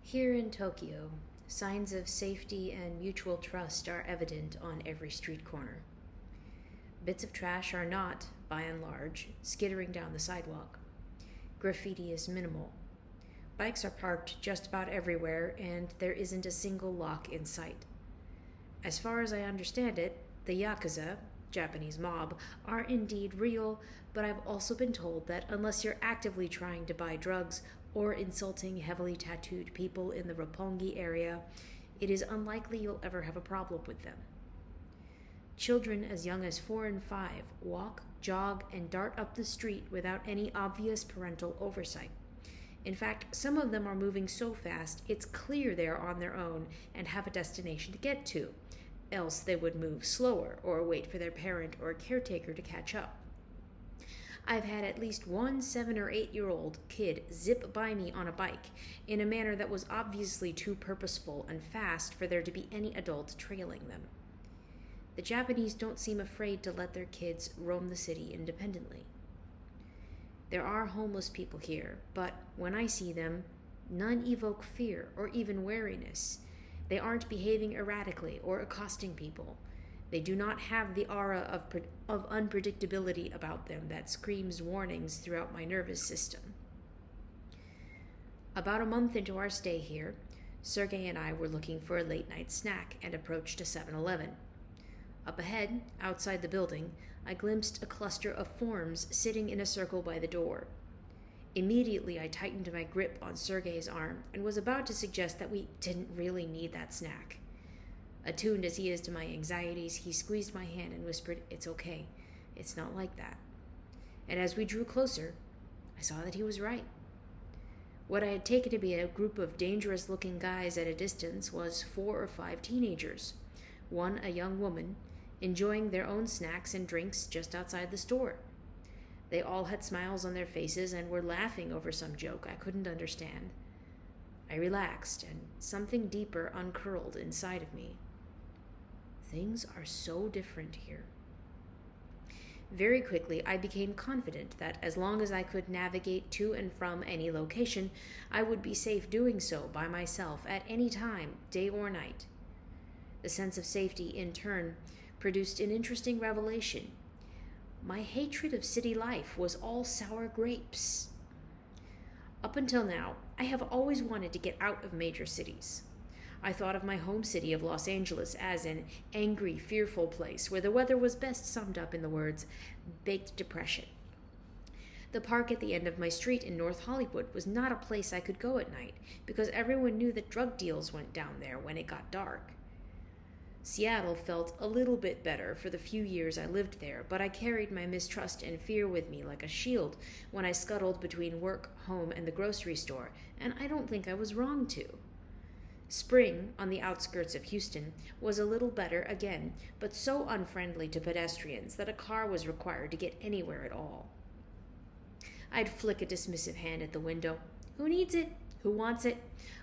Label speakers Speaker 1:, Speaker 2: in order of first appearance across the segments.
Speaker 1: Here in Tokyo, signs of safety and mutual trust are evident on every street corner. Bits of trash are not, by and large, skittering down the sidewalk. Graffiti is minimal. Bikes are parked just about everywhere, and there isn't a single lock in sight. As far as I understand it, the Yakuza, Japanese mob, are indeed real, but I've also been told that unless you're actively trying to buy drugs or insulting heavily tattooed people in the Roppongi area, it is unlikely you'll ever have a problem with them. Children as young as 4 and 5 walk, jog, and dart up the street without any obvious parental oversight. In fact, some of them are moving so fast it's clear they are on their own and have a destination to get to, else they would move slower or wait for their parent or caretaker to catch up. I've had at least one 7 or 8-year-old kid zip by me on a bike in a manner that was obviously too purposeful and fast for there to be any adult trailing them. The Japanese don't seem afraid to let their kids roam the city independently. There are homeless people here, but when I see them, none evoke fear or even wariness. They aren't behaving erratically or accosting people. They do not have the aura of unpredictability about them that screams warnings throughout my nervous system. About a month into our stay here, Sergey and I were looking for a late-night snack and approached a 7-Eleven. Up ahead, outside the building, I glimpsed a cluster of forms sitting in a circle by the door. Immediately, I tightened my grip on Sergey's arm and was about to suggest that we didn't really need that snack. Attuned as he is to my anxieties, he squeezed my hand and whispered, "It's okay. It's not like that." And as we drew closer, I saw that he was right. What I had taken to be a group of dangerous-looking guys at a distance was 4 or 5 teenagers, one a young woman, enjoying their own snacks and drinks just outside the store. They all had smiles on their faces and were laughing over some joke I couldn't understand. I relaxed, and something deeper uncurled inside of me. Things are so different here. Very quickly, I became confident that as long as I could navigate to and from any location, I would be safe doing so by myself at any time, day or night. The sense of safety, in turn, produced an interesting revelation. My hatred of city life was all sour grapes. Up until now, I have always wanted to get out of major cities. I thought of my home city of Los Angeles as an angry, fearful place where the weather was best summed up in the words, baked depression. The park at the end of my street in North Hollywood was not a place I could go at night because everyone knew that drug deals went down there when it got dark. Seattle felt a little bit better for the few years I lived there, but I carried my mistrust and fear with me like a shield when I scuttled between work, home, and the grocery store, and I don't think I was wrong to. Spring, on the outskirts of Houston, was a little better again, but so unfriendly to pedestrians that a car was required to get anywhere at all. I'd flick a dismissive hand at the window. Who needs it? Who wants it?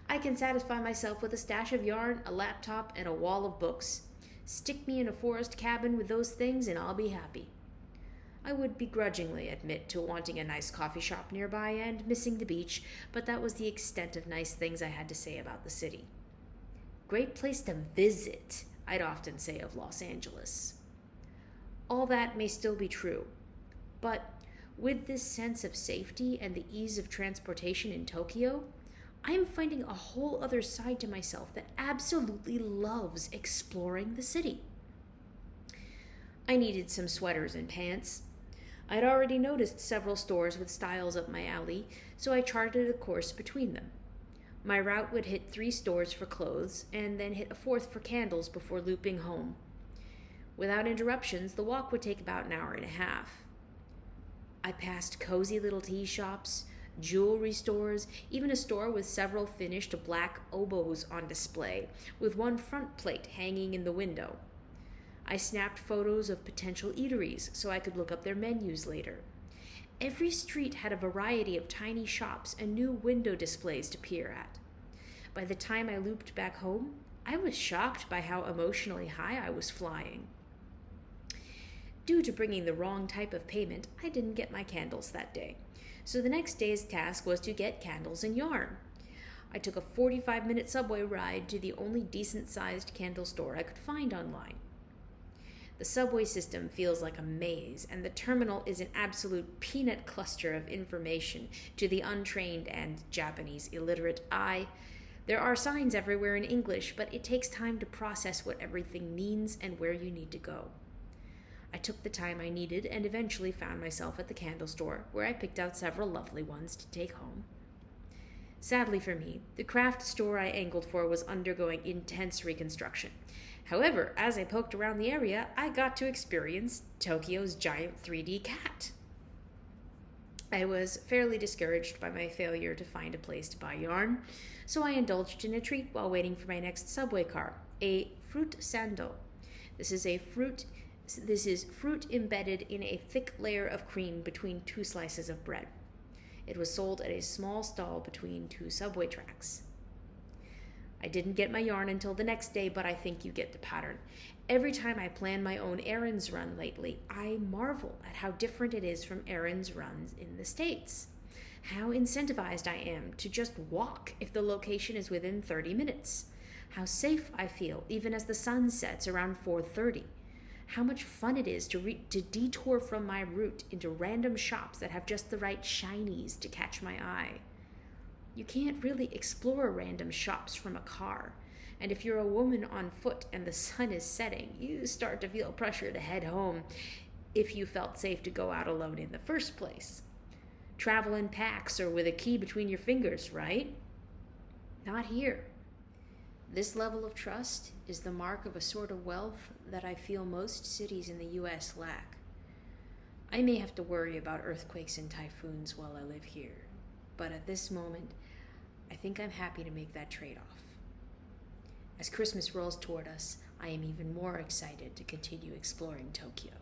Speaker 1: I can satisfy myself with a stash of yarn, a laptop, and a wall of books. Stick me in a forest cabin with those things and I'll be happy. I would begrudgingly admit to wanting a nice coffee shop nearby and missing the beach, but that was the extent of nice things I had to say about the city. Great place to visit, I'd often say of Los Angeles. All that may still be true, but with this sense of safety and the ease of transportation in Tokyo, I am finding a whole other side to myself that absolutely loves exploring the city. I needed some sweaters and pants. I'd already noticed several stores with styles up my alley, so I charted a course between them. My route would hit 3 stores for clothes, and then hit a 4th for candles before looping home. Without interruptions, the walk would take about an hour and a half. I passed cozy little tea shops, jewelry stores, even a store with several finished black oboes on display, with one front plate hanging in the window. I snapped photos of potential eateries so I could look up their menus later. Every street had a variety of tiny shops and new window displays to peer at. By the time I looped back home, I was shocked by how emotionally high I was flying. Due to bringing the wrong type of payment, I didn't get my candles that day. So the next day's task was to get candles and yarn. I took a 45-minute subway ride to the only decent-sized candle store I could find online. The subway system feels like a maze, and the terminal is an absolute peanut cluster of information to the untrained and Japanese illiterate eye. There are signs everywhere in English, but it takes time to process what everything means and where you need to go. I took the time I needed and eventually found myself at the candle store, where I picked out several lovely ones to take home. Sadly for me, the craft store I angled for was undergoing intense reconstruction. However, as I poked around the area, I got to experience Tokyo's giant 3D cat. I was fairly discouraged by my failure to find a place to buy yarn, so I indulged in a treat while waiting for my next subway car, a fruit sando. This is fruit embedded in a thick layer of cream between two slices of bread. It was sold at a small stall between two subway tracks. I didn't get my yarn until the next day, but I think you get the pattern. Every time I plan my own errands run lately, I marvel at how different it is from errands runs in the States. How incentivized I am to just walk if the location is within 30 minutes. How safe I feel even as the sun sets around 4:30. How much fun it is to detour from my route into random shops that have just the right shinies to catch my eye. You can't really explore random shops from a car, and if you're a woman on foot and the sun is setting, you start to feel pressure to head home if you felt safe to go out alone in the first place. Travel in packs or with a key between your fingers, right? Not here. This level of trust is the mark of a sort of wealth that I feel most cities in the U.S. lack. I may have to worry about earthquakes and typhoons while I live here, but at this moment, I think I'm happy to make that trade-off. As Christmas rolls toward us, I am even more excited to continue exploring Tokyo.